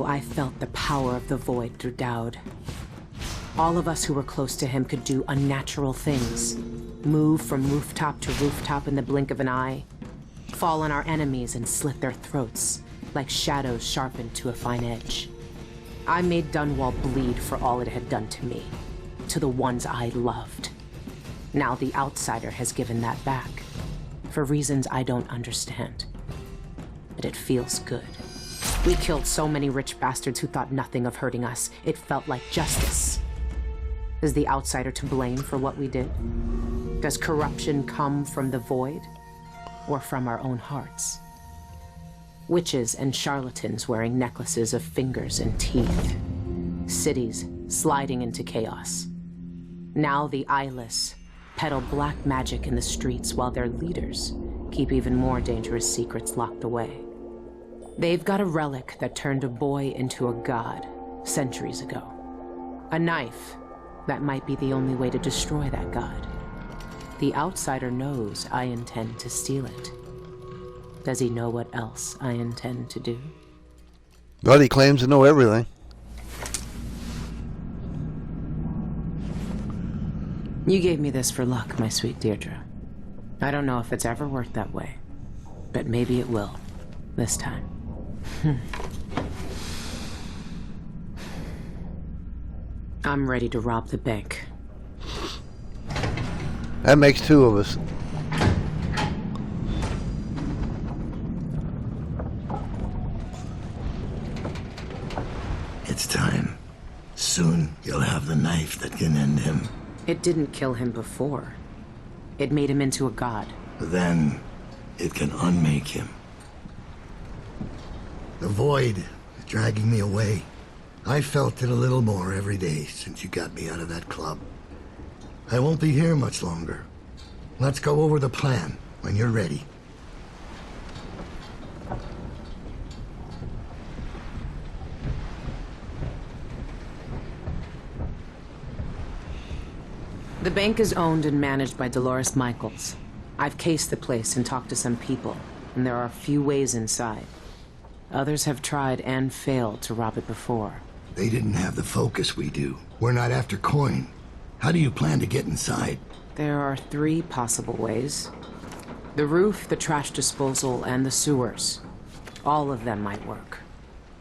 I felt the power of the Void through Daud. All of us who were close to him could do unnatural things. Move from rooftop to rooftop in the blink of an eye. Fall on our enemies and slit their throats, like shadows sharpened to a fine edge. I made Dunwall bleed for all it had done to me, to the ones I loved. Now the Outsider has given that back, for reasons I don't understand. But it feels good. We killed so many rich bastards who thought nothing of hurting us. It felt like justice. Is the Outsider to blame for what we did? Does corruption come from the Void, or from our own hearts? Witches and charlatans wearing necklaces of fingers and teeth. Cities sliding into chaos. Now the eyeless peddle black magic in the streets while their leaders keep even more dangerous secrets locked away. They've got a relic that turned a boy into a god centuries ago. A knife that might be the only way to destroy that god. The Outsider knows I intend to steal it. Does he know what else I intend to do? But he claims to know everything. You gave me this for luck, my sweet Deirdre. I don't know if it's ever worked that way, but maybe it will, this time. I'm ready to rob the bank. That makes two of us. It's time. Soon you'll have the knife that can end him. It didn't kill him before. It made him into a god. Then it can unmake him. The Void is dragging me away. I felt it a little more every day since you got me out of that club. I won't be here much longer. Let's go over the plan when you're ready. The bank is owned and managed by Dolores Michaels. I've cased the place and talked to some people, and there are a few ways inside. Others have tried and failed to rob it before. They didn't have the focus we do. We're not after coin. How do you plan to get inside? There are 3 possible ways. The roof, the trash disposal, and the sewers. All of them might work.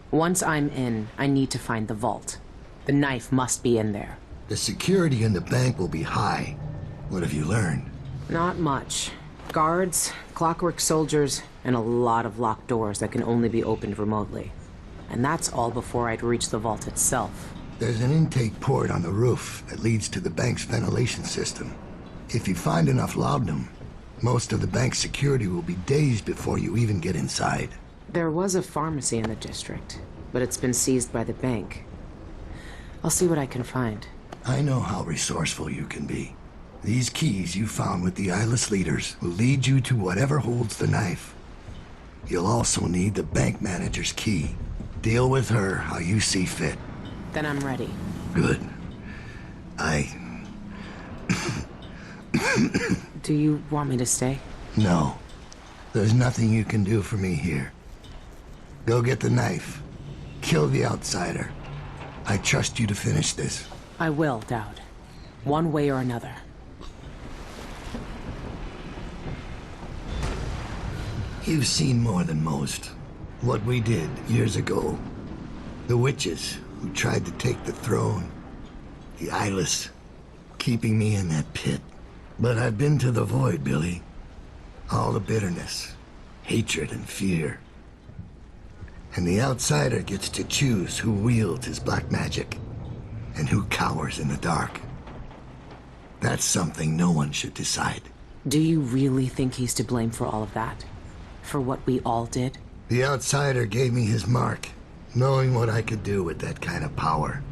Once I'm in, I need to find the vault. The knife must be in there. The security in the bank will be high. What have you learned? Not much. Guards, clockwork soldiers, and a lot of locked doors that can only be opened remotely. And that's all before I'd reach the vault itself. There's an intake port on the roof that leads to the bank's ventilation system. If you find enough laudanum, most of the bank's security will be dazed before you even get inside. There was a pharmacy in the district, but it's been seized by the bank. I'll see what I can find. I know how resourceful you can be. These keys you found with the eyeless leaders will lead you to whatever holds the knife. You'll also need the bank manager's key. Deal with her how you see fit. Then I'm ready. Good. Do you want me to stay? No. There's nothing you can do for me here. Go get the knife. Kill the Outsider. I trust you to finish this. I will, Daud. One way or another. You've seen more than most. What we did years ago. The witches who tried to take the throne. The eyeless, keeping me in that pit. But I've been to the Void, Billy. All the bitterness, hatred, and fear. And the Outsider gets to choose who wields his black magic, and who cowers in the dark. That's something no one should decide. Do you really think he's to blame for all of that? For what we all did? The Outsider gave me his mark, knowing what I could do with that kind of power.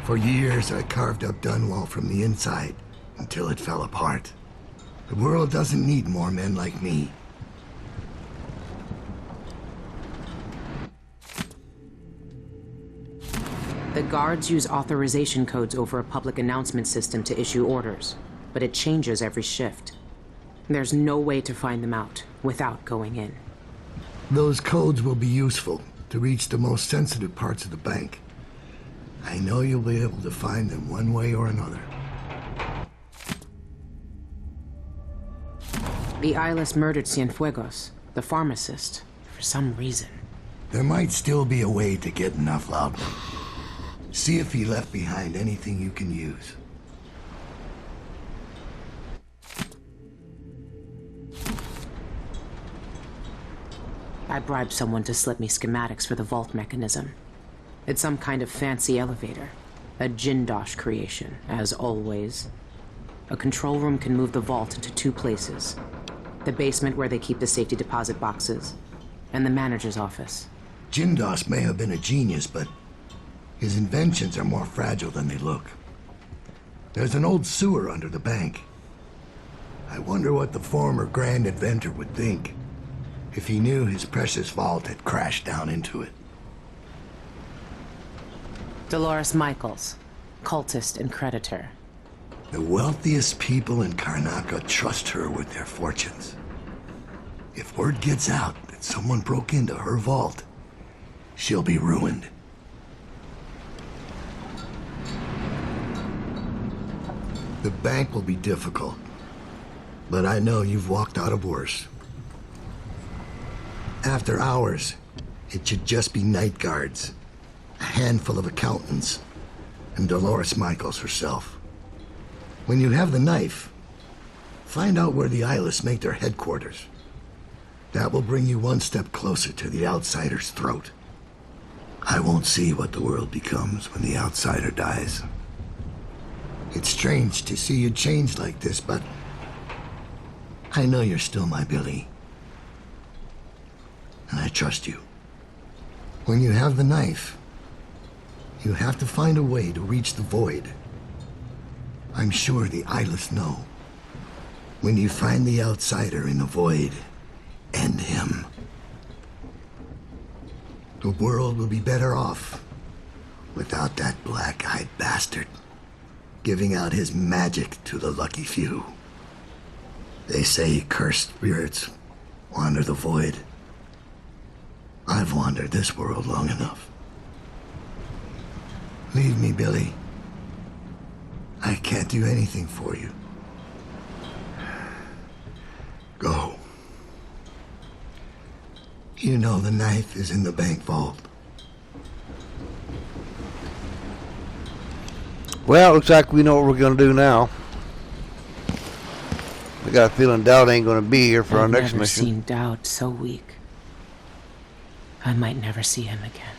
For years, I carved up Dunwall from the inside, until it fell apart. The world doesn't need more men like me. The guards use authorization codes over a public announcement system to issue orders, but it changes every shift. There's no way to find them out without going in. Those codes will be useful to reach the most sensitive parts of the bank. I know you'll be able to find them one way or another. The Eyeless murdered Cienfuegos, the pharmacist, for some reason. There might still be a way to get enough Loudon. See if he left behind anything you can use. I bribed someone to slip me schematics for the vault mechanism. It's some kind of fancy elevator. A Jindosh creation, as always. A control room can move the vault into two places. The basement where they keep the safety deposit boxes, and the manager's office. Jindos may have been a genius, but his inventions are more fragile than they look. There's an old sewer under the bank. I wonder what the former grand inventor would think if he knew his precious vault had crashed down into it. Dolores Michaels, cultist and creditor. The wealthiest people in Karnaca trust her with their fortunes. If word gets out that someone broke into her vault, she'll be ruined. The bank will be difficult, but I know you've walked out of worse. After hours, it should just be night guards, a handful of accountants, and Dolores Michaels herself. When you have the knife, find out where the Eyeless make their headquarters. That will bring you one step closer to the Outsider's throat. I won't see what the world becomes when the Outsider dies. It's strange to see you change like this, but I know you're still my Billy. And I trust you. When you have the knife, you have to find a way to reach the void. I'm sure the Eyeless know. When you find the Outsider in the void, end him. The world will be better off without that black-eyed bastard giving out his magic to the lucky few. They say cursed spirits wander the void. I've wandered this world long enough. Leave me, Billy. I can't do anything for you. Go. You know the knife is in the bank vault. Well, looks like we know what we're going to do now. I got a feeling Dowd ain't going to be here for our I've next never mission. seen Dowd so weak. I might never see him again.